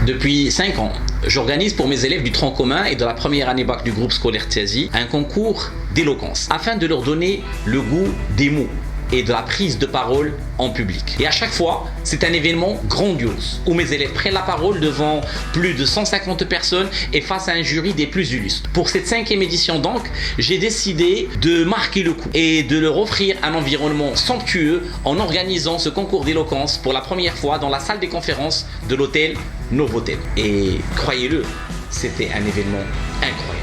Depuis 5 ans, j'organise pour mes élèves du tronc commun et de la première année bac du groupe scolaire TSI un concours d'éloquence afin de leur donner le goût des mots et de la prise de parole en public. Et à chaque fois, c'est un événement grandiose où mes élèves prennent la parole devant plus de 150 personnes et face à un jury des plus illustres. Pour cette 5e édition donc, j'ai décidé de marquer le coup et de leur offrir un environnement somptueux en organisant ce concours d'éloquence pour la première fois dans la salle des conférences de l'hôtel Novotel. Et croyez-le, c'était un événement incroyable.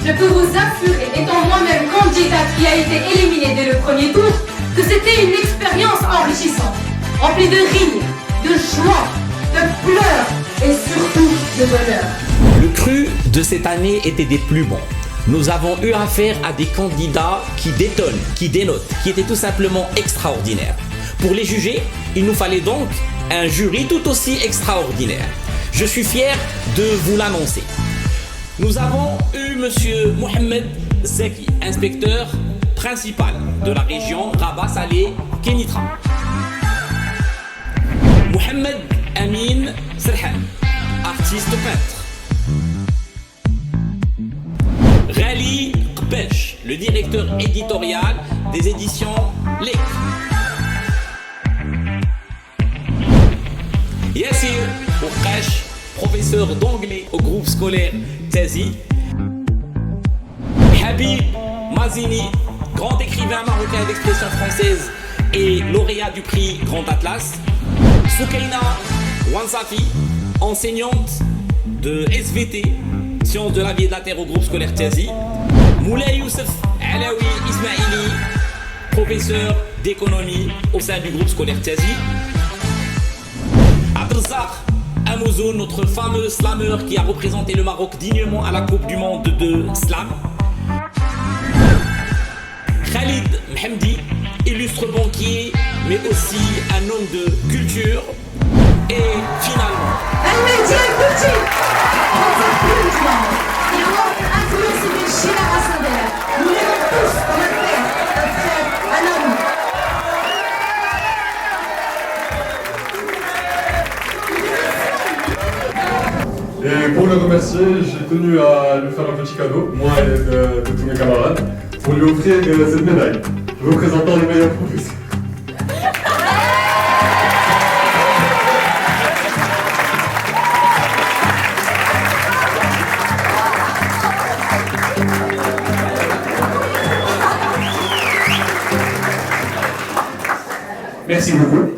Je peux vous assurer, étant moi-même candidate qui a été éliminée dès le premier tour, que c'était une expérience enrichissante, remplie de rires, de joie, de pleurs et surtout de bonheur. Le cru de cette année était des plus bons. Nous avons eu affaire à des candidats qui détonnent, qui dénotent, qui étaient tout simplement extraordinaires. Pour les juger, il nous fallait donc un jury tout aussi extraordinaire. Je suis fier de vous l'annoncer. Nous avons eu Monsieur Mohamed Zeki, inspecteur principal de la région Rabat-Salé-Kénitra. Mohamed Amin Serhan, artiste peintre. Rally Qbesh, le directeur éditorial des éditions Lek. Yassir Oukash, professeur d'anglais au groupe scolaire TSI. Habib Mazini, grand écrivain marocain d'expression française et lauréat du prix Grand Atlas. Soukaina Wansafi, enseignante de SVT, sciences de la vie et de la terre au groupe scolaire TSI. Moulay Youssef Alaoui Ismaili, professeur d'économie au sein du groupe scolaire TSI. Abdelzak Amouzoun, notre fameux slameur qui a représenté le Maroc dignement à la Coupe du Monde de Slam. Khalid Mhemdi, illustre banquier, mais aussi un homme de culture. Et finalement, Et pour le remercier, j'ai tenu à lui faire un petit cadeau, moi et de tous mes camarades, pour lui offrir cette médaille, représentant les meilleurs professeurs. Merci beaucoup.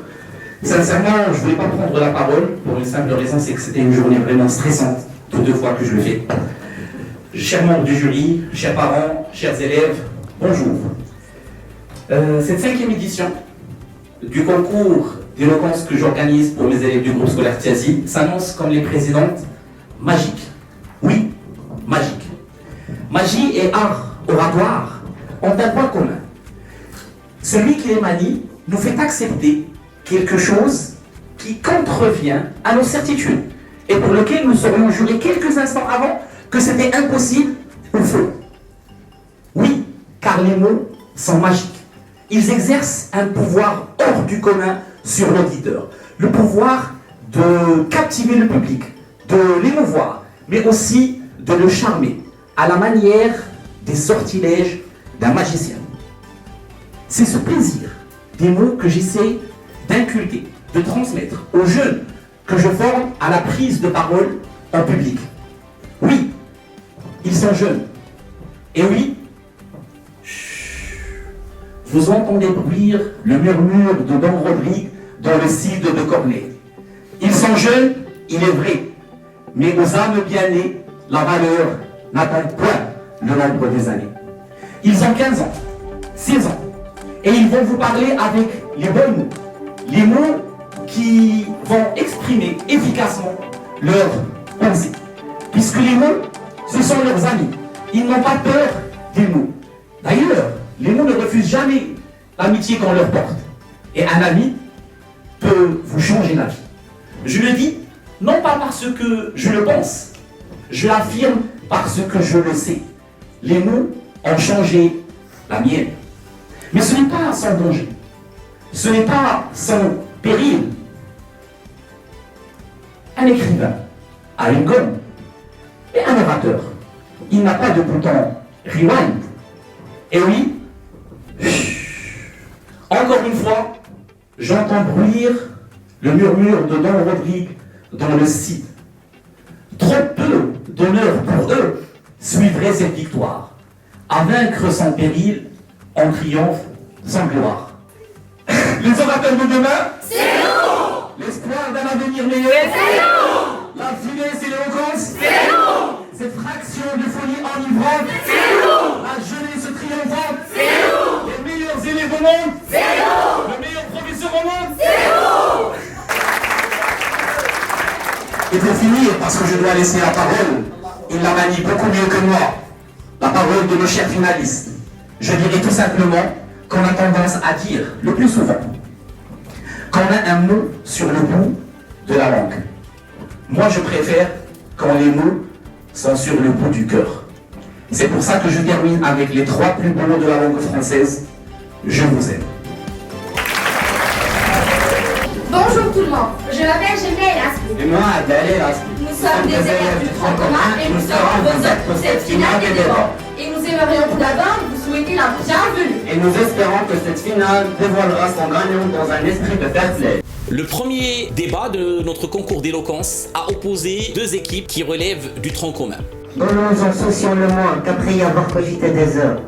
Sincèrement, je ne voulais pas prendre la parole pour une simple raison, c'est que c'était une journée vraiment stressante, toutes 2 fois que je le fais. Chers membres du jury, chers parents, chers élèves, bonjour. Cette 5e édition du concours d'éloquence que j'organise pour mes élèves du groupe scolaire Tiazi s'annonce comme les précédentes magiques. Oui, magique. Magie et art oratoire ont un point commun. Celui qui les manie nous fait accepter quelque chose qui contrevient à nos certitudes et pour lequel nous serions jurés quelques instants avant que c'était impossible ou faux. Oui, car les mots sont magiques. Ils exercent un pouvoir hors du commun sur l'auditeur. Le pouvoir de captiver le public, de l'émouvoir, mais aussi de le charmer, à la manière des sortilèges d'un magicien. C'est ce plaisir des mots que j'essaie d'inculquer, de transmettre aux jeunes que je forme à la prise de parole en public. Oui, ils sont jeunes. Et oui, vous entendez bruire le murmure de Don Rodrigue dans le cide de Corneille. Ils sont jeunes, il est vrai, mais aux âmes bien nées, la valeur n'attend point le nombre des années. Ils ont 15 ans, 16 ans, et ils vont vous parler avec les bons mots, les mots qui vont exprimer efficacement leurs pensées. Puisque les mots, ce sont leurs amis. Ils n'ont pas peur des mots. D'ailleurs, les mots ne refusent jamais l'amitié qu'on leur porte. Et un ami peut vous changer la vie. Je le dis, non pas parce que je le pense, je l'affirme parce que je le sais. Les mots ont changé la mienne. Mais ce n'est pas sans danger. Ce n'est pas sans péril. Un écrivain a une gomme et un orateur, il n'a pas de bouton rewind. Et oui, encore une fois, j'entends bruire le murmure de Don Rodrigue dans le cide. Trop peu d'honneur pour eux suivrait cette victoire. À vaincre sans péril, en triomphe sans gloire. Les orateurs de demain, c'est nous. L'espoir d'un avenir meilleur, c'est nous. La finesse et l'éloquence, c'est nous. Cette fraction de folie enivrante, c'est nous. La jeunesse triomphante, c'est nous. Les meilleurs élèves au monde, c'est nous. Le meilleur professeur au monde, c'est nous. Et pour finir, parce que je dois laisser la parole, il la manie beaucoup mieux que moi, la parole de nos chers finalistes. Je dirais tout simplement qu'on a tendance à dire, le plus souvent, qu'on a un mot sur le bout de la langue. Moi, je préfère quand les mots sont sur le bout du cœur. C'est pour ça que je termine avec les 3 plus beaux mots de la langue française. Je vous aime. Bonjour tout le monde, je m'appelle Gemma Erasmus. Et moi, Adèle Erasmus. Nous sommes des élèves du tronc commun et nous serons vos hôtes pour cette finale des débats. Et nous aimerions tout d'abord vous souhaiter la bienvenue. Et nous espérons que cette finale dévoilera son gagnant dans un esprit de fair play. Le premier débat de notre concours d'éloquence a opposé 2 équipes qui relèvent du tronc commun. Donnons en soucions le moins qu'après y avoir cogité des heures.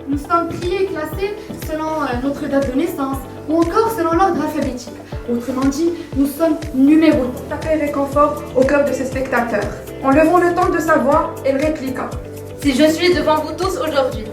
Nous sommes triés et classés selon notre date de naissance ou encore selon l'ordre alphabétique. Autrement dit, nous sommes numérotés. Ça fait réconfort au cœur de ces spectateurs. En levant le ton de sa voix, elle répliqua. Si je suis devant vous tous aujourd'hui,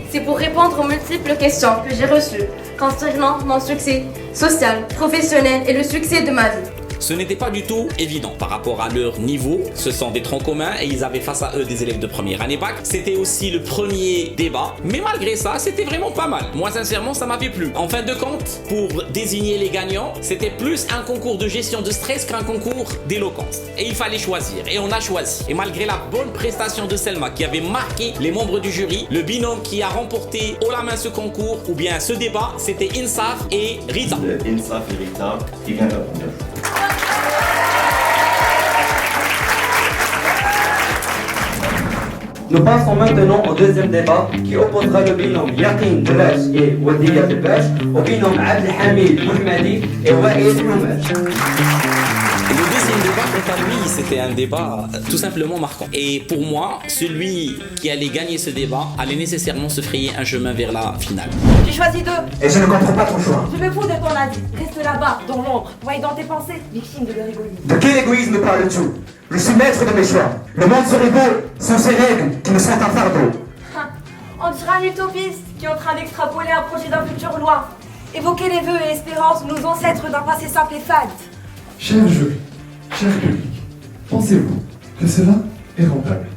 c'est pour répondre aux multiples questions que j'ai reçues concernant mon succès social, professionnel et le succès de ma vie. Ce n'était pas du tout évident par rapport à leur niveau. Ce sont des troncs communs et ils avaient face à eux des élèves de première année bac. C'était aussi le premier débat. Mais malgré ça, c'était vraiment pas mal. Moi, sincèrement, ça m'avait plu. En fin de compte, pour désigner les gagnants, c'était plus un concours de gestion de stress qu'un concours d'éloquence. Et il fallait choisir. Et on a choisi. Et malgré la bonne prestation de Selma qui avait marqué les membres du jury, le binôme qui a remporté haut la main ce concours ou bien ce débat, c'était Insaf et Rita. Insaf et Rita qui vient de répondre. Nous passons maintenant au deuxième débat qui opposera le binôme Yaqin Delash et Wadiya Delash au binôme Abdelhamid Mohammadi et Wael Mohamed. Le deuxième débat, quant à lui, c'était un débat tout simplement marquant. Et pour moi, celui qui allait gagner ce débat allait nécessairement se frayer un chemin vers la finale. J'ai choisi 2. Et je ne comprends pas ton choix. Je me fous de ton avis. Reste là-bas, dans l'ombre, voyez dans tes pensées, victime de leur égoïsme. De quel égoïsme parles-tu? Je suis maître de mes choix. Le monde serait beau sans ces règles qui me sont un fardeau. On dirait un utopiste qui est en train d'extrapoler un projet d'un futur loin. évoquer les vœux et espérances de nos ancêtres d'un passé simple et fade. Cher jury, cher public, pensez-vous que cela est rentable?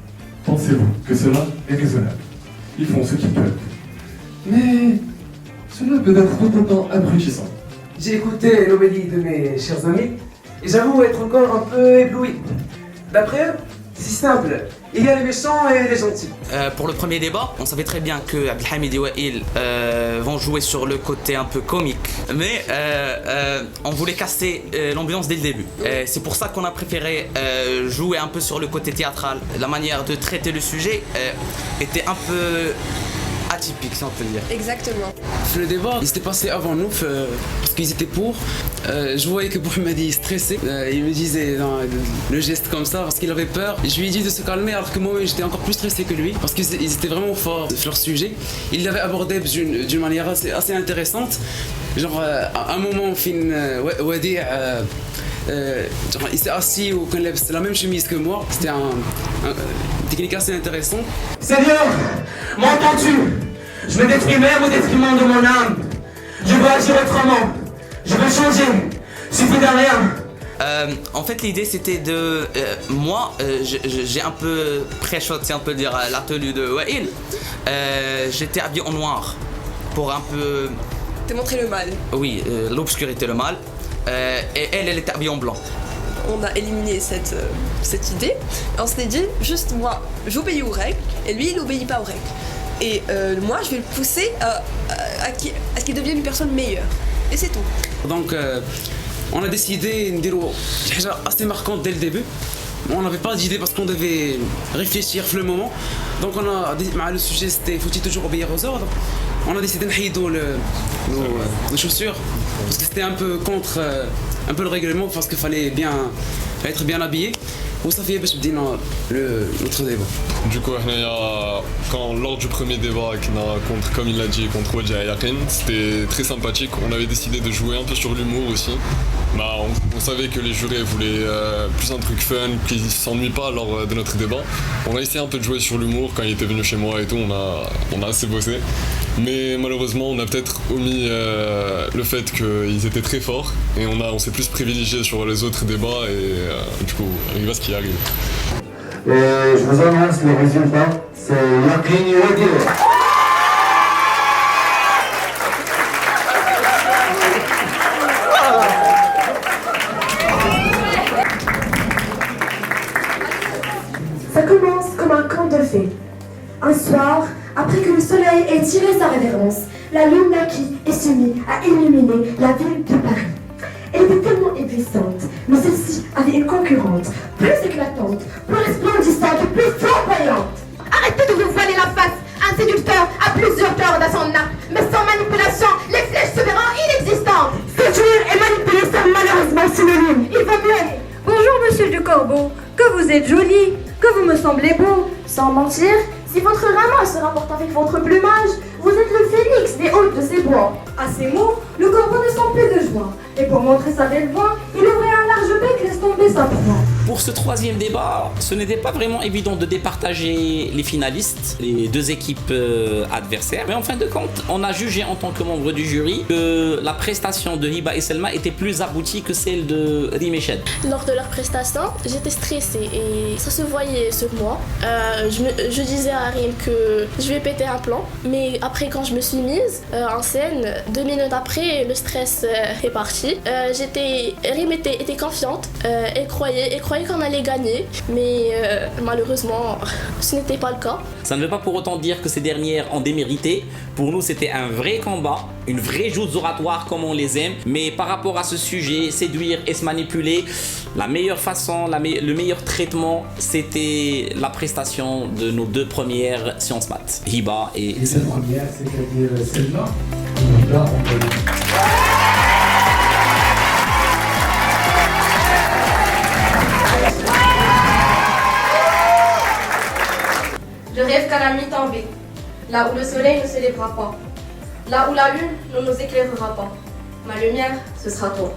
Pensez-vous que cela est raisonnable? Ils font ce qu'ils peuvent. Mais cela peut être tout autant abrutissant. J'ai écouté l'homélie de mes chers amis et j'avoue être encore un peu ébloui. D'après eux, c'est simple. Il y a les méchants et les gentils. Pour le premier débat, on savait très bien que Abdelhamid et Wael vont jouer sur le côté un peu comique. Mais on voulait casser l'ambiance dès le début. C'est pour ça qu'on a préféré jouer un peu sur le côté théâtral. La manière de traiter le sujet était un peu atypique, si on peut dire. Exactement. Le débat, il s'était passé avant nous parce qu'ils étaient pour. Je voyais que Mohamedi stressait. Il me disait le geste comme ça parce qu'il avait peur. Je lui ai dit de se calmer alors que moi j'étais encore plus stressé que lui parce qu'ils étaient vraiment forts sur leur sujet. Il l'avait abordé d'une manière assez intéressante. Genre à un moment, Wadi il s'est assis au coin de la même chemise que moi. C'était une technique assez intéressante. Seigneur, m'entends-tu? Je me détruis même au détriment de mon âme. Je veux agir autrement. Je veux changer. Suffit de rien. En fait, l'idée c'était de. Moi, j'ai un peu pré-shot, si on peut dire, la tenue de Wael. J'étais habillé en noir pour un peu. Démontrer le mal. Oui, l'obscurité, le mal. Et elle était habillée en blanc. On a éliminé cette idée. Et on s'est dit, juste moi, j'obéis aux règles, et lui, il n'obéit pas aux règles. Et moi, je vais le pousser à qu'il devienne une personne meilleure. Et c'est tout. Donc, on a décidé de dire quelque chose assez marquant dès le début. On n'avait pas d'idée parce qu'on devait réfléchir le moment. Donc, le sujet, c'était faut-il toujours obéir aux ordres? On a décidé de n'aïdo nos chaussures parce que c'était un peu contre un peu le règlement parce qu'il fallait être bien habillé. وصافي باش بدينا notre débat. Du coup, lors du premier débat, comme il l'a dit, contre Wadji Ayakin, c'était très sympathique. On avait décidé de jouer un peu sur l'humour aussi. On savait que les jurés voulaient plus un truc fun, qu'ils ne s'ennuient pas lors de notre débat. On a essayé un peu de jouer sur l'humour quand il était venu chez moi et tout, on a assez bossé. Mais malheureusement, on a peut-être omis le fait qu'ils étaient très forts et on s'est plus privilégié sur les autres débats et du coup, il va ce qui arrive. Je vous annonce les résultats, c'est Yakin et Wadi. Ça commence comme un conte de fées. Un soir, après que le soleil ait tiré sa révérence, la lune naquit et se mit à illuminer la ville de Paris. Elle était tellement éblouissante, mais celle-ci avait une concurrente, plus éclatante, plus resplendissante, plus flamboyante. Arrêtez de vous voiler la face. Un séducteur a plusieurs cordes à son arc, mais sans manipulation, les flèches se verront inexistantes. Séduire et manipuler sont malheureusement synonymes. Il vaut mieux. Bonjour monsieur du Corbeau, que vous êtes joli, que vous me semblez beau. Sans mentir, si votre rameau se rapporte avec votre plumage, vous êtes le phénix des hôtes de ces bois. À ces mots, le corbeau ne sent plus de joie. Et pour montrer sa belle voix, il ouvrait un large bec, laisse tomber sa proie. Pour ce troisième débat, ce n'était pas vraiment évident de départager les finalistes, les deux équipes adversaires. Mais en fin de compte, on a jugé en tant que membre du jury que la prestation de Hiba et Selma était plus aboutie que celle de Rim et Shed. Lors de leur prestation, j'étais stressée et ça se voyait sur moi. Je disais à Rim que je vais péter un plomb, mais après quand je me suis mise en scène, 2 minutes après, le stress est parti. Rim était confiante, elle croyait qu'on allait gagner, mais malheureusement, ce n'était pas le cas. Ça ne veut pas pour autant dire que ces dernières ont démérité. Pour nous, c'était un vrai combat, une vraie joute oratoire comme on les aime. Mais par rapport à ce sujet, séduire et se manipuler, la meilleure façon, le meilleur traitement, c'était la prestation de nos deux premières sciences maths, Hiba et cette première, c'est-à-dire celle-là, Hiba, on peut... Je rêve qu'à la nuit tombée, là où le soleil ne se lèvera pas, là où la lune ne nous éclairera pas. Ma lumière, ce sera toi.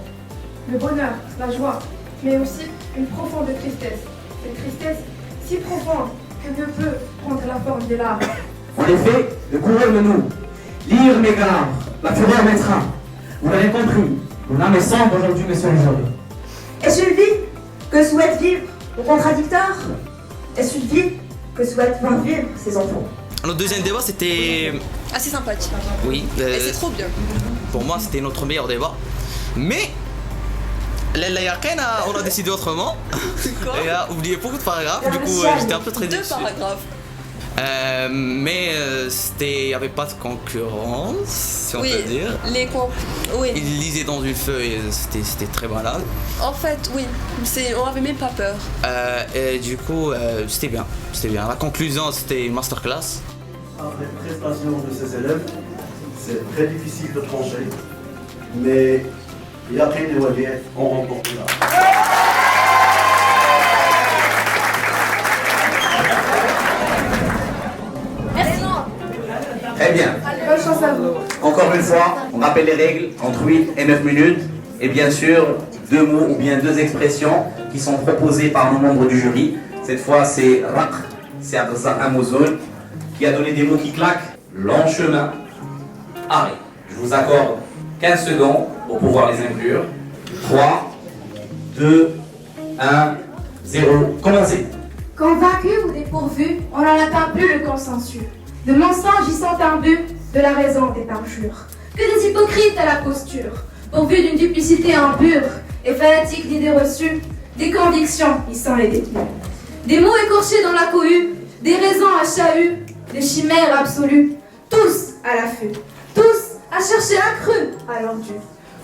Le bonheur, la joie, mais aussi une profonde tristesse. Cette tristesse si profonde qu'elle ne peut prendre la forme des larmes. En effet, le coureur nous, lire mes gardes, la fureur mettra. Vous l'avez compris, mon âme est sombre aujourd'hui, monsieur le jury. Est-ce une vie que souhaite vivre nos contradicteurs? Est-ce une vie que souhaitent voir vivre ces enfants? Notre deuxième débat, c'était... Assez sympathique. Oui. Et c'est trop bien. Pour moi, c'était notre meilleur débat. Mais... on a décidé autrement. Et a oublié beaucoup de paragraphes. Du coup, j'étais un peu très déçu. 2 paragraphes. Mais il n'y avait pas de concurrence, si on peut dire. Oui. Il lisait dans une feuille, c'était très malade. En fait, oui, on avait même pas peur. Et du coup, c'était bien. La conclusion, c'était une masterclass. Après les prestations de ces élèves, c'est très difficile de trancher, mais Yaqin et Wadi ont remporté la. Très bien. Bonne chance à vous. Encore une fois, on rappelle les règles, entre 8 et 9 minutes. Et bien sûr, 2 mots ou bien 2 expressions qui sont proposées par nos membres du jury. Cette fois, c'est Raq, c'est Abdel Amozoul, qui a donné des mots qui claquent. Long chemin, arrêt. Je vous accorde 15 secondes pour pouvoir les inclure. 3, 2, 1, 0, commencez. Convaincu ou dépourvu, on n'en atteint plus le consensus. De mensonges y sont imbus, de la raison des parjures. Que des hypocrites à la posture, pourvus d'une duplicité impure et fanatiques d'idées reçues, des convictions y sont les détenus. Des mots écorchés dans la cohue, des raisons à chahut, des chimères absolues, tous à l'affût, tous à chercher un cru à leur dû.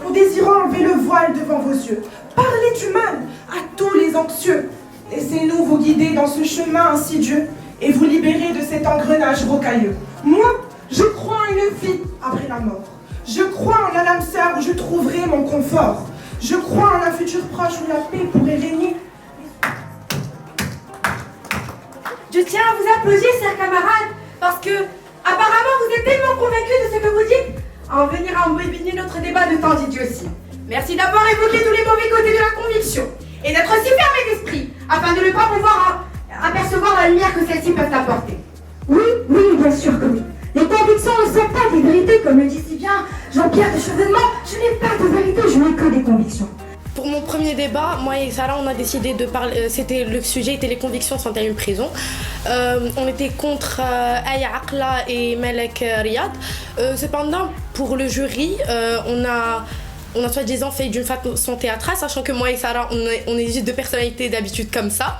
En désirant enlever le voile devant vos yeux, parlez du mal à tous les anxieux. Laissez-nous vous guider dans ce chemin insidieux et vous libérer de cet engrenage rocailleux. Moi, je crois en une vie après la mort. Je crois en un âme sœur où je trouverai mon confort. Je crois en un futur proche où la paix pourrait régner. Je tiens à vous applaudir, chers camarades, parce que, apparemment, vous êtes tellement convaincus de ce que vous dites, à en venir à embobiner notre débat de temps d'idiotie. Merci d'avoir évoqué tous les mauvais côtés de la conviction, et d'être aussi fermé d'esprit, afin de ne pas pouvoir apercevoir la lumière que celles-ci peuvent apporter. Oui, bien sûr que oui. Les convictions ne sont pas des vérités, comme le dit si bien Jean-Pierre de Chevènement. Je n'ai pas de vérité, je n'ai que des convictions. Pour mon premier débat, moi et Sarah, on a décidé de parler. Le sujet était les convictions sont à une prison. On était contre Aya Aqla et Malek Riyad. Cependant, pour le jury, on a soi-disant fait d'une façon théâtrale, sachant que moi et Sarah, on est juste 2 personnalités d'habitude comme ça.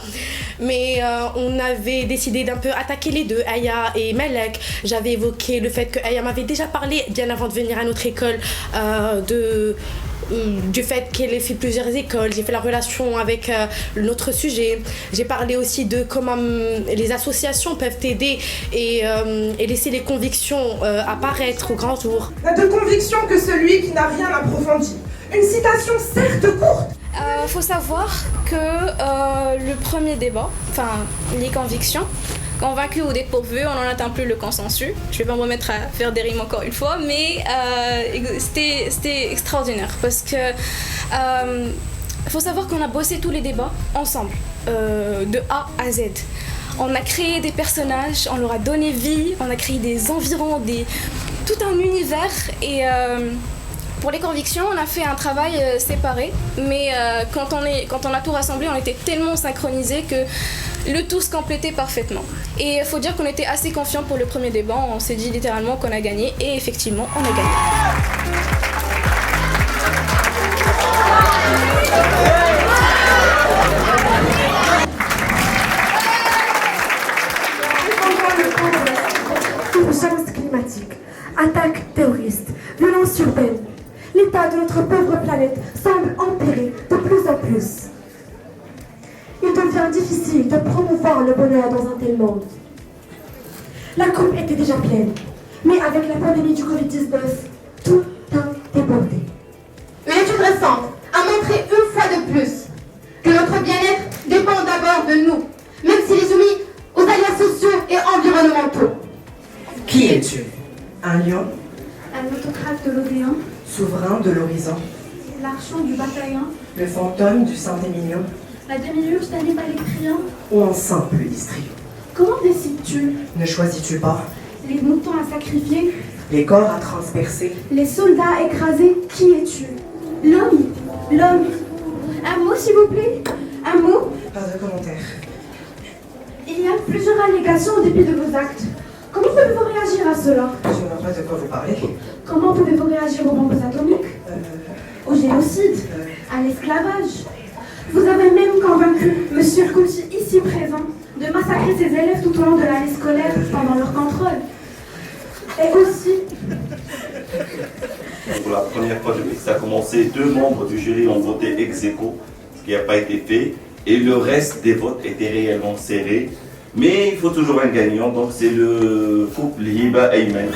Mais on avait décidé d'un peu attaquer les deux, Aya et Malek. J'avais évoqué le fait que Aya m'avait déjà parlé, bien avant de venir à notre école, du fait qu'elle ait fait plusieurs écoles. J'ai fait la relation avec notre sujet. J'ai parlé aussi de comment les associations peuvent aider et laisser les convictions apparaître au grand jour. N'a de conviction que celui qui n'a rien approfondi. Une citation certes courte. Faut savoir que le premier débat, enfin les convictions, convaincu ou dépourvu, on n'en atteint plus le consensus. Je vais pas me remettre à faire des rimes encore une fois, mais c'était extraordinaire parce que faut savoir qu'on a bossé tous les débats ensemble, de A à Z. On a créé des personnages, on leur a donné vie, on a créé des environs, tout un univers et pour les convictions, on a fait un travail séparé, mais quand on a tout rassemblé, on était tellement synchronisés que le tout se complétait parfaitement. Et il faut dire qu'on était assez confiants pour le premier débat, on s'est dit littéralement qu'on a gagné, et effectivement, on a gagné. Urgence climatique, attaques terroristes, violences urbaines. L'état de notre pauvre planète semble empirer de plus en plus. Il devient difficile de promouvoir le bonheur dans un tel monde. La coupe était déjà pleine, mais avec la pandémie du Covid-19, tout a débordé. Une étude récente a montré une fois de plus que notre bien-être dépend d'abord de nous, même s'il est soumis aux aléas sociaux et environnementaux. Qui es-tu? Un lion? Un autocrate de l'Odéon, Souverain de l'horizon? l'archon du bataillon, Le fantôme du Saint-Émilion? la demi-lurge d'Hannibal Lectrian. Ou un simple histrion? Comment décides-tu? Ne choisis-tu pas Les moutons à sacrifier, les corps à transpercer? les soldats écrasés, Qui es-tu? L'homme. L'homme. Un mot, s'il vous plaît? Un mot? Pas de commentaire. Il y a plusieurs allégations au début de vos actes. Comment pouvez-vous réagir à cela? Je ne vois pas de quoi vous parlez. Comment pouvez-vous réagir aux bombes atomiques? Au génocide? À l'esclavage? Vous avez même convaincu Monsieur le Kouchi, ici présent, de massacrer ses élèves tout au long de l'année scolaire pendant leur contrôle. Et aussi... Pour la première fois depuis que ça a commencé, 2 membres du jury ont voté ex aequo, ce qui n'a pas été fait, et le reste des votes étaient réellement serrés. Mais il faut toujours un gagnant, donc c'est le couple Hiba Ayman.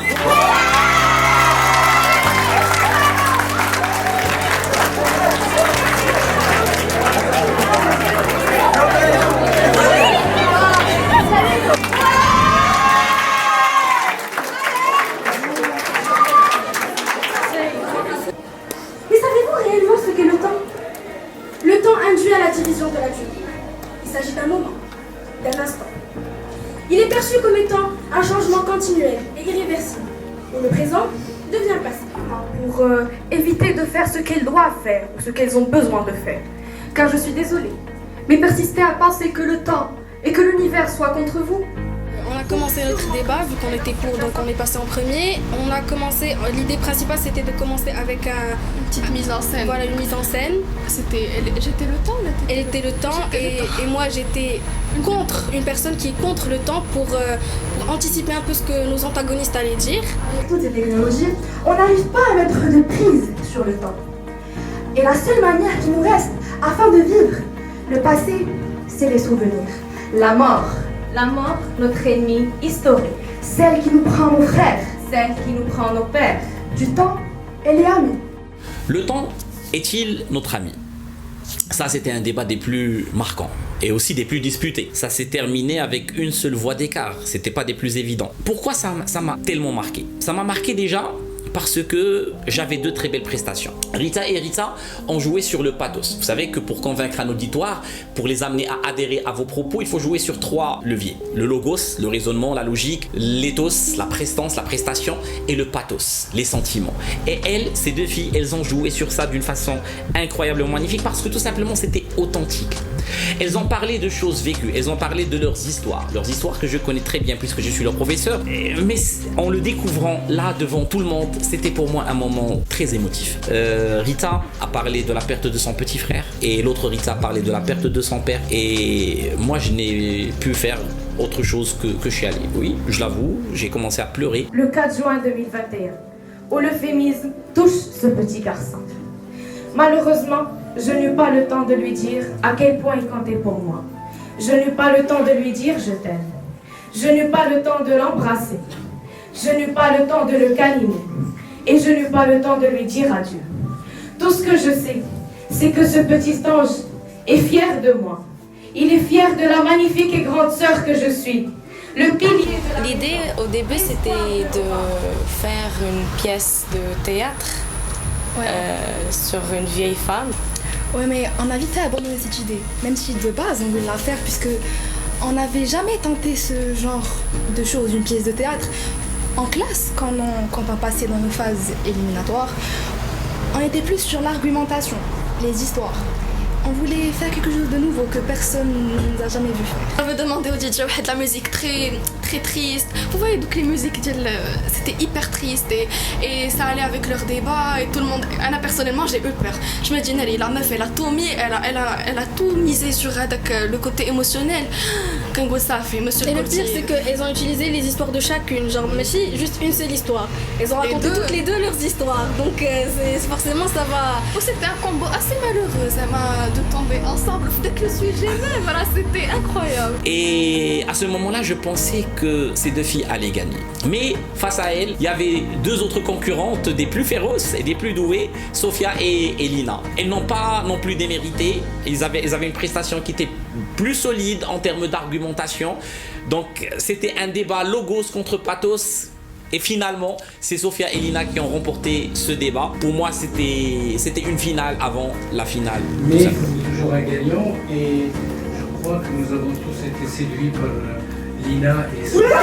Mais savez-vous réellement ce qu'est le temps? Le temps induit à la division de la durée. Il s'agit d'un moment, d'un instant. Il est perçu comme étant un changement continuel et irréversible, où le présent devient le passé. Pour éviter de faire ce qu'elles doivent faire ou ce qu'elles ont besoin de faire. Car je suis désolée, mais persister à penser que le temps et que l'univers soient contre vous. On a commencé notre débat, vu qu'on était pour, donc on est passé en premier. On a commencé, l'idée principale c'était de commencer avec une petite mise en scène. Voilà, une mise en scène. J'étais le temps. Elle était le temps et moi j'étais contre, une personne qui est contre le temps pour anticiper un peu ce que nos antagonistes allaient dire. Avec toutes ces technologies, on n'arrive pas à mettre de prise sur le temps. Et la seule manière qui nous reste afin de vivre le passé, c'est les souvenirs. La mort, notre ennemi historique. Celle qui nous prend nos frères, celle qui nous prend nos pères. Du temps, elle est amie. Le temps est-il notre ami? Ça, c'était un débat des plus marquants et aussi des plus disputés. Ça s'est terminé avec une seule voix d'écart. C'était pas des plus évidents. Pourquoi ça m'a tellement marqué? Ça m'a marqué déjà parce que j'avais 2 très belles prestations. Rita et Rita ont joué sur le pathos. Vous savez que pour convaincre un auditoire, pour les amener à adhérer à vos propos, il faut jouer sur 3 leviers. Le logos, le raisonnement, la logique, l'éthos, la prestance, la prestation et le pathos, les sentiments. Et elles, ces 2 filles, elles ont joué sur ça d'une façon incroyablement magnifique parce que tout simplement c'était authentique. Elles ont parlé de choses vécues, elles ont parlé de leurs histoires que je connais très bien puisque je suis leur professeur. Mais en le découvrant là devant tout le monde, c'était pour moi un moment très émotif. Rita a parlé de la perte de son petit frère et l'autre Rita a parlé de la perte de son père et moi je n'ai pu faire autre chose que je suis allé. Oui, je l'avoue, j'ai commencé à pleurer. Le 4 juin 2021, où l'euphémisme touche ce petit garçon. Malheureusement, je n'eus pas le temps de lui dire à quel point il comptait pour moi. Je n'eus pas le temps de lui dire je t'aime. Je n'eus pas le temps de l'embrasser. Je n'eus pas le temps de le câliner. Et je n'eus pas le temps de lui dire adieu. Tout ce que je sais, c'est que ce petit ange est fier de moi. Il est fier de la magnifique et grande sœur que je suis. Le pilier de la... L'idée au début c'était de faire une pièce de théâtre sur une vieille femme. Ouais, mais on a vite abandonné cette idée, même si de base on voulait la faire puisque on n'avait jamais tenté ce genre de choses, une pièce de théâtre. En classe, quand on passait dans nos phases éliminatoires, on était plus sur l'argumentation, les histoires. On voulait faire quelque chose de nouveau que personne ne nous a jamais vu faire. On veut demander au DJ de la musique très triste. Vous voyez, donc les musiques, c'était hyper triste et ça allait avec leur débat et tout le monde. Anna, personnellement, j'ai eu peur. Je me dis, Nelly, la meuf, elle a tout mis, elle a tout misé sur le côté émotionnel. Quand ça fait, monsieur et le pire, c'est qu'elles ont utilisé les histoires de chacune, genre, mais si, juste une seule histoire. Elles ont raconté toutes les deux leurs histoires, donc forcément, ça va. Oh, c'était un combo assez malheureux, ça m'a de tomber ensemble dès que le sujet même, voilà, c'était incroyable. Et à ce moment-là, je pensais que ces 2 filles allaient gagner. Mais face à elles, il y avait 2 autres concurrentes des plus féroces et des plus douées, Sophia et Lina. Elles n'ont pas non plus démérité, elles avaient une prestation qui était plus solide en termes d'argumentation. Donc c'était un débat logos contre pathos. Et finalement, c'est Sophia et Lina qui ont remporté ce débat. Pour moi, c'était une finale avant la finale. Mais il faut toujours un gagnant et je crois que nous avons tous été séduits par Lina et Sophia.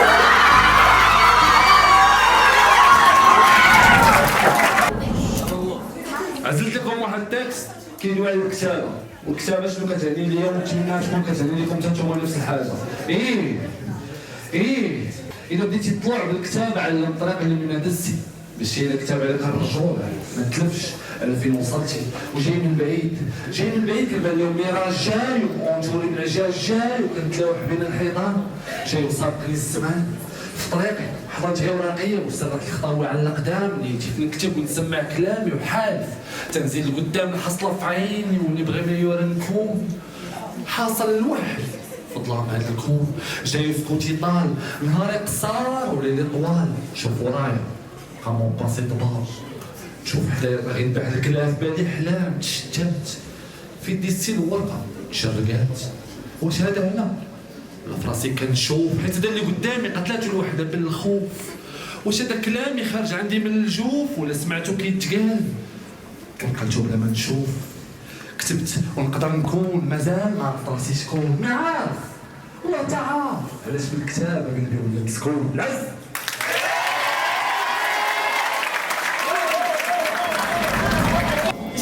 عزلت لكم واحد التكست كيدوي على الكتابه والكتابه شنو كتعني ليا ونتمنى تكون كتعني لكم حتى نتوما نفس الحاجه. اذا بديتي تطلع بالكتابه على الطريق اللي من دزتي باش هي الكتابه عليك الرجوع ما تلفش على فين وصلتي وجاي من بعيد كيبان لهم ميراج جاي وانتوري بالعجاج جاي وكنتلاوح بين الحيطان جاي وسابقني الزمان في طريقي حضرت اوراقيه وسرت الخطاوي على الاقدام نيتي نكتب ونسمع كلامي وحالف تنزيد لقدام الحصله في عيني ونبغي مليون نكون حاصل الوحل في ظلام هذا الكون جاي في كوتي طال نهاري قصار وليلي طوال شوف ورايا كامون باسي دبار شوف حدايا باغي نبيع الكلام بالي حلام تشتت في ديسي الورقه تشرقات واش هذا هنا لا فراسي كنشوف حيت هذا اللي قدامي قتلاتو الوحده بالخوف واش هذا كلامي خارج عندي من الجوف ولا سمعتو كيتقال كنقلتو بلا ما نشوف كتبت ونقدر نكون مازال ما عرفت راسي شكون ما عارف والله تا عارف علاش بالكتابه قلبي ولا مسكون العز.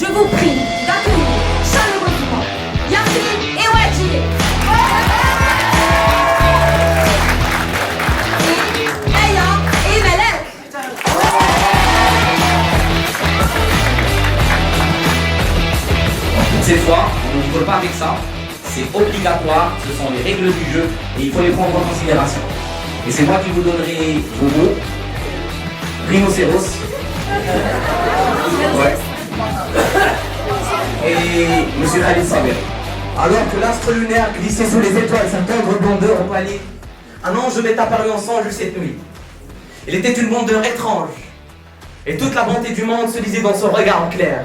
Je vous prie d'accueillir chaleureusement Yacine et Wadjie. Et Aya et Malek. Cette fois, on ne rigole pas avec ça, c'est obligatoire, ce sont les règles du jeu et il faut les prendre en considération. Et c'est moi qui vous donnerai vos mots. Rhinocéros. Ouais. Et Monsieur Khalid Saber. Alors que l'astre lunaire glissait sous les étoiles, sa tendre blondeur au palier, un ange m'est apparu en songe cette nuit. Il était une blondeur étrange, et toute la bonté du monde se lisait dans son regard en clair.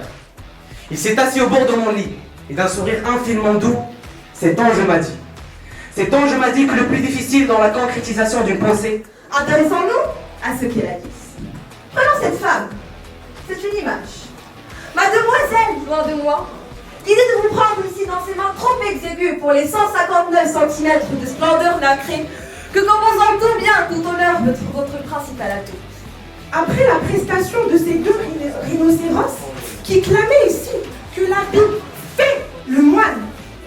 Il s'est assis au bord de mon lit, et d'un sourire infiniment doux, cet ange m'a dit. Cet ange m'a dit que le plus difficile dans la concrétisation d'une pensée... Intéressons-nous à ce qu'il a dit. Prenons cette femme. C'est une image. Mademoiselle, loin de moi, l'idée de vous prendre ici dans ses mains trop exiguës pour les 159 cm de splendeur nacrée que composant tout bien, tout honneur votre principal atout. Après la prestation de ces deux rhinocéros qui clamaient ici que l'habit fait le moine,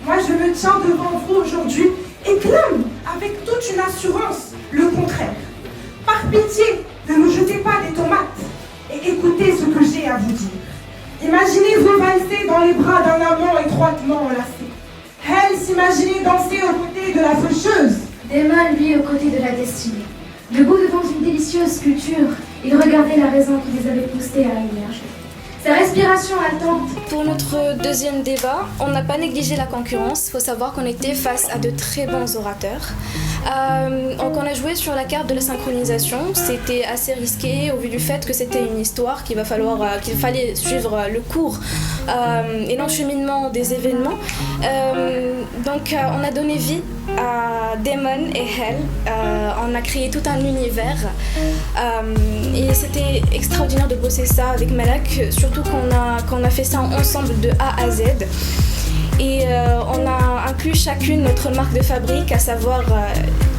moi je me tiens devant vous aujourd'hui et clame avec toute une assurance le contraire. Par pitié, ne nous jetez pas des tomates et écoutez ce que j'ai à vous dire. Imaginez-vous valser dans les bras d'un amant étroitement enlacé. Elle s'imaginait danser aux côtés de la faucheuse. Damon, lui, aux côtés de la destinée. Debout devant une délicieuse sculpture, il regardait la raison qui les avait poussés à émerger. Sa respiration haletante. Pour notre deuxième débat, on n'a pas négligé la concurrence. Il faut savoir qu'on était face à de très bons orateurs. Donc on a joué sur la carte de la synchronisation. C'était assez risqué au vu du fait que c'était une histoire qu'il fallait suivre le cours et l'encheminement des événements. Donc on a donné vie à Damon et Hel. On a créé tout un univers et c'était extraordinaire de bosser ça avec Malak, surtout qu'on a fait ça ensemble de A à Z. Et on a inclus chacune notre marque de fabrique, à savoir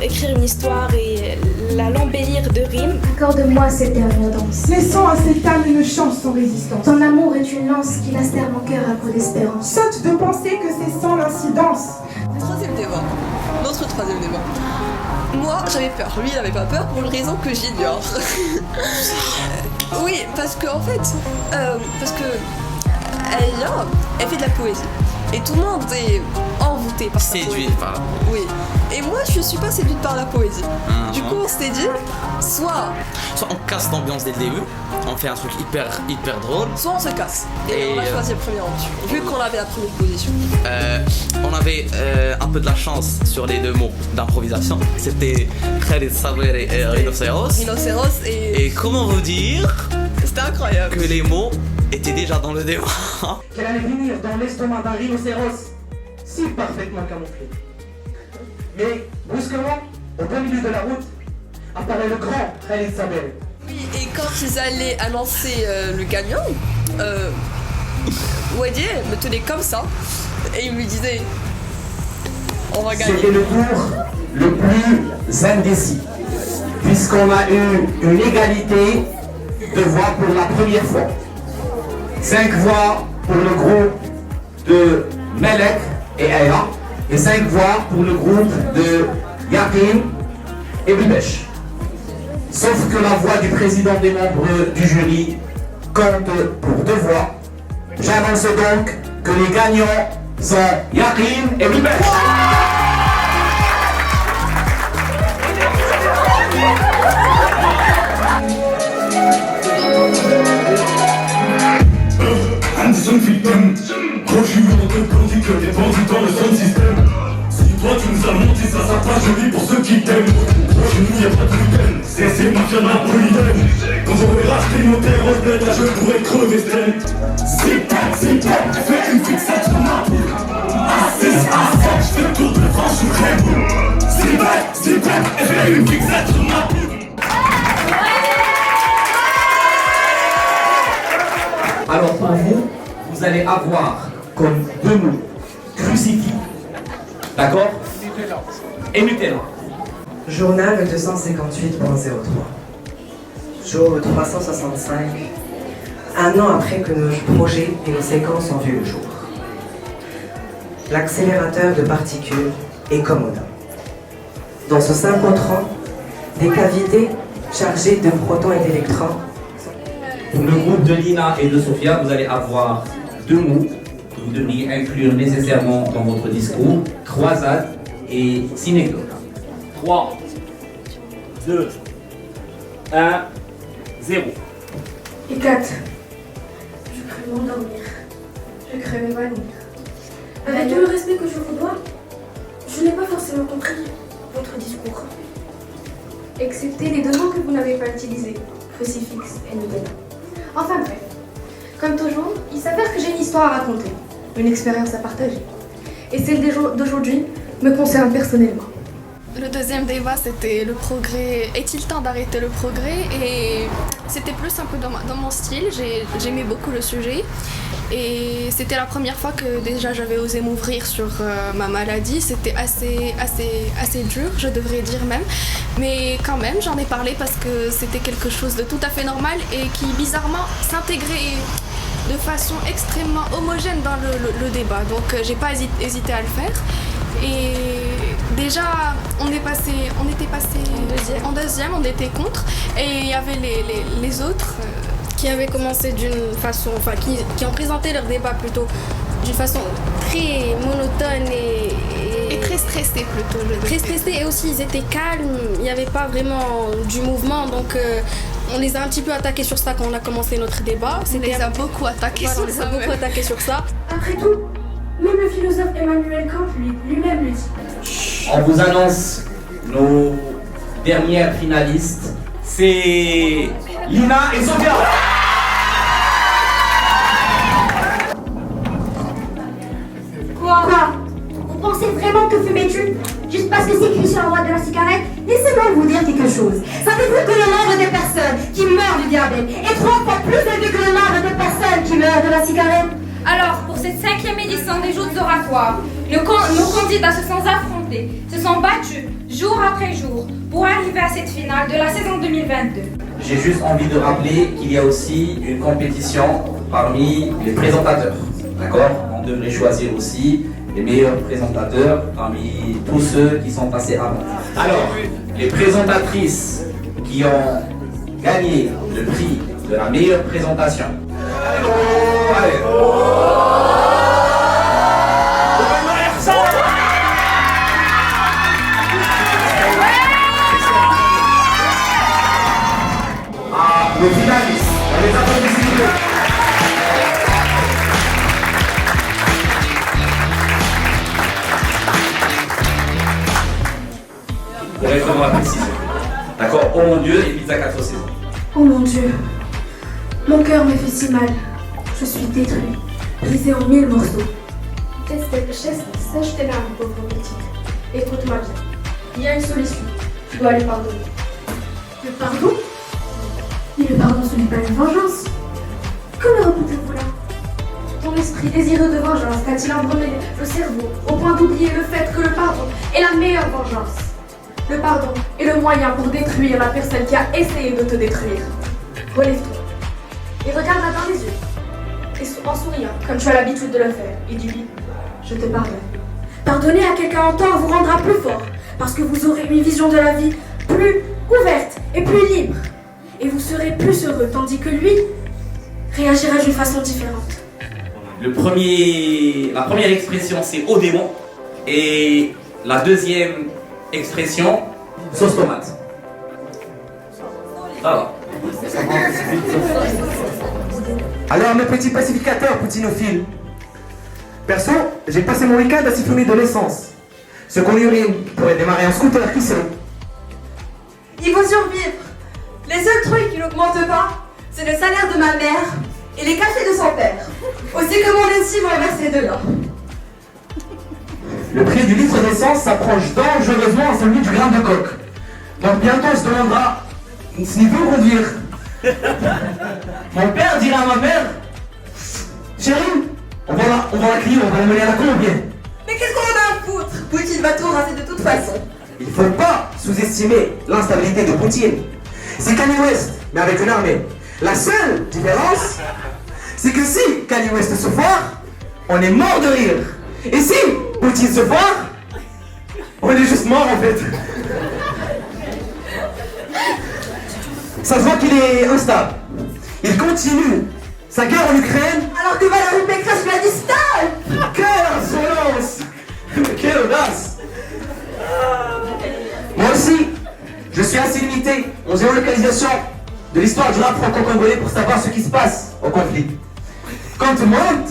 écrire une histoire et l'embellir de rimes. Accorde-moi cette dernière danse. Laissons à cette âme une chance sans résistance. Ton amour est une lance qui lacère mon cœur à coup d'espérance. Saute de penser que c'est sans incidence. Troisième débat. Notre troisième débat. Moi, j'avais peur. Lui, il avait pas peur pour une raison que j'ignore. Oui, parce que en fait, elle fait de la poésie. Et tout le monde est envoûté par sa poésie. Séduit par la poésie. Oui. Et moi, je suis pas séduite par la poésie. Du coup, on s'est dit, soit on casse l'ambiance dès le début, on fait un truc hyper drôle. Soit on se casse. Et on a choisi le premier option, vu qu'on avait la première position. On avait un peu de la chance sur les deux mots d'improvisation. C'était Khalid Saber et Rhinocéros. Rhinocéros et comment vous dire c'était incroyable que les mots étaient déjà dans le débat. Qu'elle allait venir dans l'estomac d'un rhinocéros si parfaitement camouflé. Mais brusquement, au beau milieu de la route, apparaît le grand Khalid Saber. Oui, et quand ils allaient annoncer le gagnant, Wadjie me tenait comme ça et il me disait on va gagner. C'était le tour le plus indécis, puisqu'on a eu une égalité de voix pour la première fois. 5 voix pour le groupe de Melek et Aya et 5 voix pour le groupe de Yaqin et Bibesh. Sauf que la voix du président des membres du jury compte pour 2 voix. J'annonce donc que les gagnants sont Yaqin et Bibesh. Anderson victime. Quand je suis dans ton bandit que des bandits dans le son système. Si toi tu nous as menti, ça sera pas joli pour ceux qui t'aiment. Chez nous y'a pas de week-end, c'est mafia napolitaine. Quand j'aurais racheté mon terre rebelle, là je pourrais crever Sten. C'est pas, fais une fixette sur ma boule. A6, A7, j'fais le tour de France, je crème. C'est pas, fais une fixette sur ma boule. Alors pour vous, vous allez avoir comme 2 mots crucifix, d'accord, et Nutella. Journal 258.03. Jour 365. Un an après que nos projets et nos séquences ont vu le jour. L'accélérateur de particules est commode. Dans ce synchrotron, des cavités chargées de protons et d'électrons. Pour le groupe de Lina et de Sophia, vous allez avoir 2 mots que vous devriez inclure nécessairement dans votre discours, croisade et synecdoque. 3, 2, 1, 0. Et 4. Je crains m'endormir. Je crains m'évanouir. Avec tout le respect que je vous dois, je n'ai pas forcément compris votre discours. Excepté les 2 mots que vous n'avez pas utilisés, crucifix et Nutella. Enfin bref, comme toujours, il s'avère que j'ai une histoire à raconter, une expérience à partager. Et celle d'aujourd'hui me concerne personnellement. Le deuxième débat, c'était le progrès. Est-il temps d'arrêter le progrès? Et c'était plus un peu dans mon style. J'aimais beaucoup le sujet. Et c'était la première fois que déjà j'avais osé m'ouvrir sur ma maladie. C'était assez dur, je devrais dire même. Mais quand même, j'en ai parlé parce que c'était quelque chose de tout à fait normal et qui bizarrement s'intégrait de façon extrêmement homogène dans le débat. Donc j'ai pas hésité à le faire. Et déjà, on était passé en deuxième, on était contre. Et il y avait les autres qui avaient commencé d'une façon, enfin qui ont présenté leur débat plutôt d'une façon très monotone et très stressée plutôt. Très stressée, et aussi ils étaient calmes, il n'y avait pas vraiment du mouvement, donc on les a un petit peu attaqués sur ça quand on a commencé notre débat. On les a beaucoup attaqués sur ça. Sur ça. Après tout, même le philosophe Emmanuel Kant lui-même le dit. On vous annonce nos dernières finalistes. C'est Lina et Sophia. Quoi? Vous pensez vraiment que fumez-tu juste parce que c'est écrit sur la droite de la cigarette? Laissez-moi vous dire quelque chose. Savez-vous que le nombre de personnes qui meurent du diabète est 3 fois plus élevé que le nombre de personnes qui meurent de la cigarette? Alors, pour cette 5e édition des Joutes oratoires, nos candidats se sont affrontés, se sont battus jour après jour pour arriver à cette finale de la saison 2022. J'ai juste envie de rappeler qu'il y a aussi une compétition parmi les présentateurs. D'accord? On devrait choisir aussi les meilleurs présentateurs parmi tous ceux qui sont passés avant. Alors, les présentatrices qui ont gagné le prix de la meilleure présentation. Allez. Le finaliste, on les applaudit s'il vous plaît. Pour être dans la précision. D'accord? Oh mon Dieu, et pizza 4 saisons. Oh mon Dieu, mon cœur me fait si mal. Je suis détruit, brisé en 1000 morceaux. Sèche tes larmes, pauvre petite. Écoute-moi bien. Il y a une solution. Tu dois lui pardonner. Le pardon? Mais le pardon, ce n'est pas une vengeance. Que me reproutez-vous là? Ton esprit désireux de vengeance t'a-t-il embrumé le cerveau au point d'oublier le fait que le pardon est la meilleure vengeance? Le pardon est le moyen pour détruire la personne qui a essayé de te détruire. Relève-toi et regarde-la dans les yeux. en souriant, comme tu as l'habitude de le faire, et dis-lui, je te pardonne. Pardonner à quelqu'un en tort vous rendra plus fort, parce que vous aurez une vision de la vie plus ouverte et plus libre. Et vous serez plus heureux, tandis que lui réagira d'une façon différente. La première expression, c'est au démon. Et la deuxième expression, sauce tomate. Voilà. Alors mes petits pacificateurs poutinophiles, perso, j'ai passé mon week-end à siphonner de l'essence. Ce qu'on urine pourrait démarrer en scooter, qui sait? Il faut survivre. Les seuls trucs qui n'augmentent pas, c'est le salaire de ma mère et les cachets de son père. Aussi que mon lessive envers ces deux-là. Le prix du litre d'essence s'approche dangereusement à celui du grain de coke. Donc bientôt on se demandera s'il veut conduire. Mon père dira à ma mère, chérie, on va la crier, on va la mener à la combien? Mais qu'est-ce qu'on en a à foutre? Poutine va tout raser de toute façon. Il faut pas sous-estimer l'instabilité de Poutine. C'est Kanye West, mais avec une armée. La seule différence, c'est que si Kanye West se foire, on est mort de rire. Et si Poutine se foire, on est juste mort en fait. Ça se voit qu'il est instable. Il continue sa guerre en Ukraine. Alors que Valérie Pécresse lui a dit stop. Quelle insolence! Quelle audace! Moi aussi, je suis assez limité en géolocalisation de l'histoire du rap franco-congolais pour savoir ce qui se passe au conflit. Quand tout monte,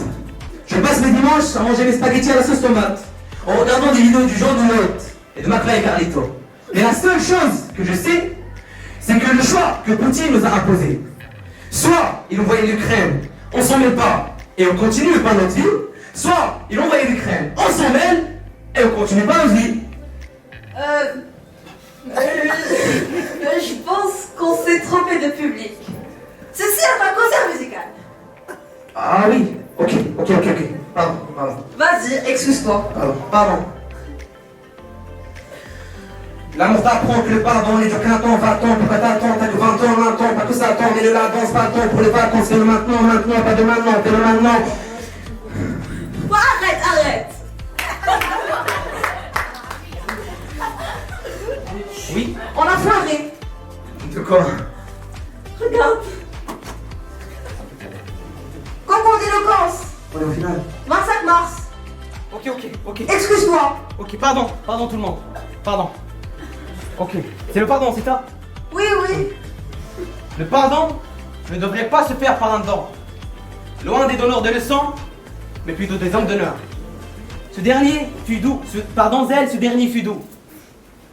je passe mes dimanches à manger mes spaghettis à la sauce tomate, en regardant des vidéos du genre du Lot et de Macla et Carlito. Mais la seule chose que je sais, c'est que le choix que Poutine nous a imposé, soit il envoyait l'Ukraine, on s'en mêle pas et on continue pas notre vie, soit il envoyait l'Ukraine, on s'en mêle et on continue pas notre vie. Je pense qu'on s'est trompé de public. Ceci est un concert musical. Ah oui, ok. Pardon. Vas-y, excuse-toi. Pardon. L'amour t'apprend que le pardon n'est dur qu'un temps, va-t'en, pourquoi t'attends, t'as que 20 ans, un temps, pas que ça attend, mais le la danse, pas le temps pour les vacances, fais-le maintenant, pas de maintenant, fais-le maintenant. Bon, arrête. Oui. On a foiré. De quoi? Regarde. Concours d'éloquence. On est au final. 25 mars. Ok. Excuse-moi. Ok, pardon tout le monde. Pardon. Ok. C'est le pardon, c'est ça? Oui. Le pardon ne devrait pas se faire par un don. Loin des donneurs de leçons, mais plutôt des hommes d'honneur. Ce dernier fut doux. Pardon zèle, ce dernier fut doux.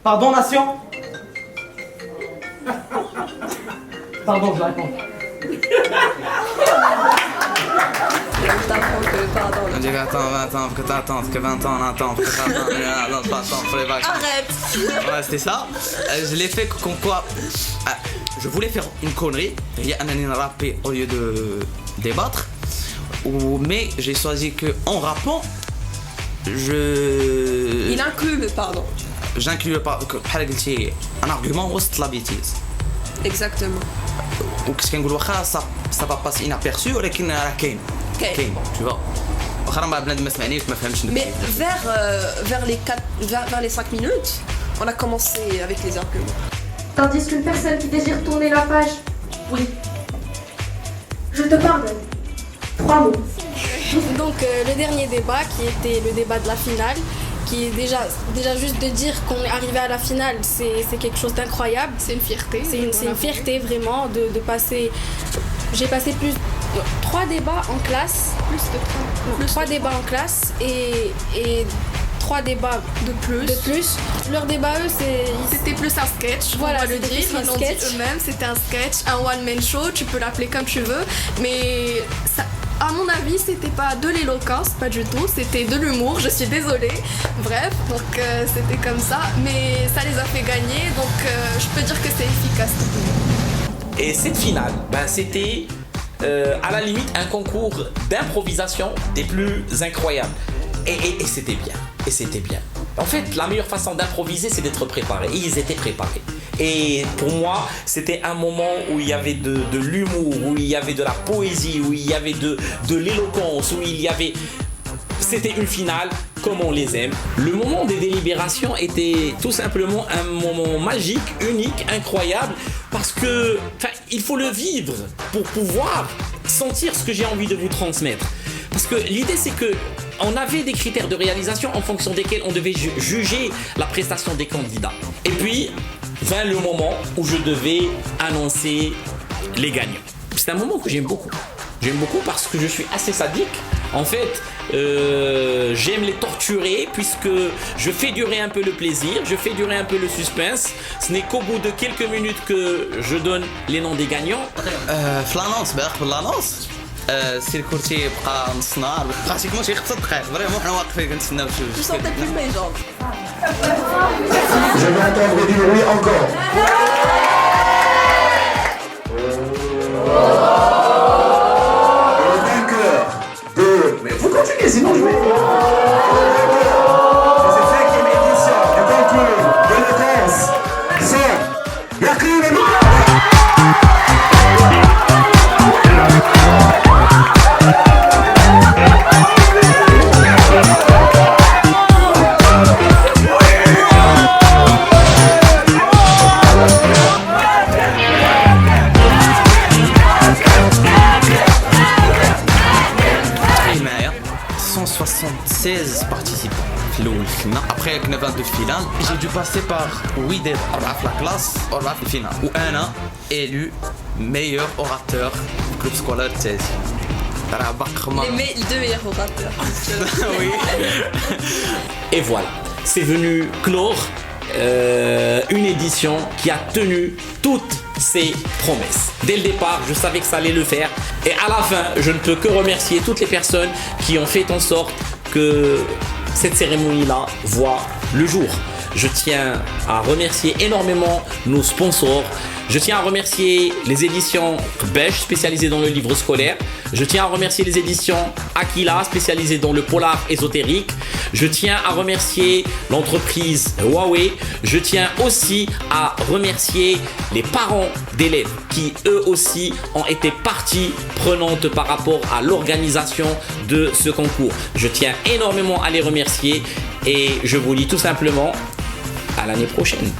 Pardon nation. Pardon, je réponds. On dit attends 20 ans, que t'attends, que 20 ans on attend, que t'attends pour les vacances. Arrête. Ouais, c'était ça. Je l'ai fait comme quoi. Je voulais faire une connerie, il y a un rapper au lieu de débattre. Mais j'ai choisi que en rappant, Il inclut le pardon. J'inclus un argument وسط la bêtise. Exactement. وكنت كنقول واخا ça va passer inaperçu ولكن راه كاين tu vois. واخا ما بنادم ما سمعنيش ما فهمش. Mais vers les 5 minutes, on a commencé avec les arguments. Tandis qu'une personne qui désire tourner la page, oui. Je te pardonne. 3 mots. Donc le dernier débat qui était le débat de la finale, qui est déjà juste de dire qu'on est arrivé à la finale, c'est quelque chose d'incroyable. C'est une fierté. C'est une fierté vraiment de passer. J'ai passé 3 débats en classe. Plus de 3 débats en classe et 3 débats de plus. Leur débat, eux, c'était plus un sketch. Voilà, on va le dire. Ils l'ont dit eux-mêmes. C'était un sketch, un one-man show. Tu peux l'appeler comme tu veux. Mais ça, à mon avis, c'était pas de l'éloquence, pas du tout. C'était de l'humour. Je suis désolée. Bref, donc c'était comme ça. Mais ça les a fait gagner. Donc je peux dire que c'est efficace. Et cette finale, c'était à la limite un concours d'improvisation des plus incroyables. Et c'était bien. En fait, la meilleure façon d'improviser, c'est d'être préparé. Et ils étaient préparés. Et pour moi, c'était un moment où il y avait de l'humour, où il y avait de la poésie, où il y avait de l'éloquence, où il y avait... C'était une finale comme on les aime. Le moment des délibérations était tout simplement un moment magique, unique, incroyable, parce que il faut le vivre pour pouvoir sentir ce que j'ai envie de vous transmettre. Parce que l'idée, c'est que on avait des critères de réalisation en fonction desquels on devait juger la prestation des candidats. Et puis, vint le moment où je devais annoncer les gagnants. C'est un moment que j'aime beaucoup. J'aime beaucoup parce que je suis assez sadique. En fait, j'aime les torturer puisque je fais durer un peu le plaisir, je fais durer un peu le suspense. Ce n'est qu'au bout de quelques minutes que je donne les noms des gagnants. l'annonce سي الكرسي بقى نص نهار براتيكمون شي 5 دقائق فريمون حنا واقفين كنتسناو Je sentais plus mes jambes. Je vais entendre du bruit encore. Le vainqueur de... Mais vous continuez, sinon je vais... C'est cette 5e édition du concours de l'éloquence. C'est Yakin et Mika. participants. Après, il y a 22 finales. J'ai dû passer par 8 des 4 la classe, 4 la finale. Où Anna élu meilleur orateur du groupe scolaire Tezi. Les 2 meilleurs orateurs. Oui. Et voilà, c'est venu clore une édition qui a tenu toutes ses promesses. Dès le départ, je savais que ça allait le faire. Et à la fin, je ne peux que remercier toutes les personnes qui ont fait en sorte que cette cérémonie-là voit le jour. Je tiens à remercier énormément nos sponsors. Je tiens à remercier les éditions Beige spécialisées dans le livre scolaire. Je tiens à remercier les éditions Aquila spécialisées dans le polar ésotérique. Je tiens à remercier l'entreprise Huawei. Je tiens aussi à remercier les parents d'élèves qui eux aussi ont été partie prenante par rapport à l'organisation de ce concours. Je tiens énormément à les remercier et je vous dis tout simplement à l'année prochaine.